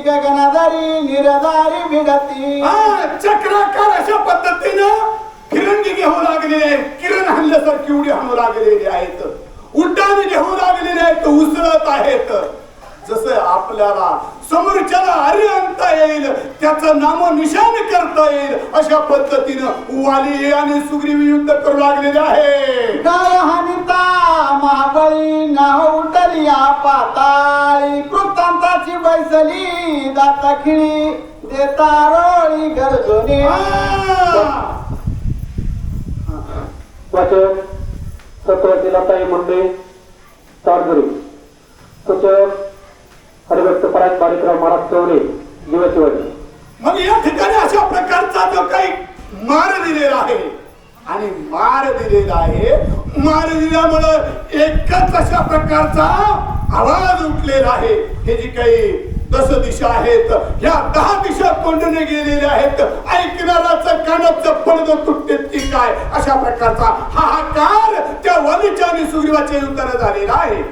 गगनाधारी निराधारी भिडती. चक्राकार अशा पद्धतीनं फिरंगी घेऊ लागलेले, किरण हल्ल्यासारखी उडी हाणू लागलेले आहेत, उड्डाण घेऊ लागलेले आहेत, उसळत आहेत. जसं आपल्याला समोरच्याला अरे आणता येईल, त्याचं नामनिशाण करता येईल, अशा पद्धतीनं वाली आणि सुग्रीव युद्ध करू लागलेले आहे. काय हानिता महाबळी नाव उठली पाताळी, वृत्तांताची बैसली दाता खिळी देता रोळी गरजोनी. वाचक सत्वशीलताई मुंडे तारगरी, सूचक हरिभक्त परायत बालिकराव महाराज चौरे युवा शिवाजी. मग या ठिकाणी अशा प्रकारचा जो काही मार दिलेला आहे आणि मार दिलेला आहे, मार दिल्यामुळं एकच अशा प्रकारचा आवाज उठलेला आहे. हे जी काही 10 दिशा आहेत, ह्या 10 दिशा कोंडून गेलेल्या आहेत. ऐकणाराचं कानाचं पडदं तुटतेत की काय, अशा प्रकारचा हाहाकार त्या वालीच्या आणि सुग्रीवाच्या युद्धाला झालेला आहे.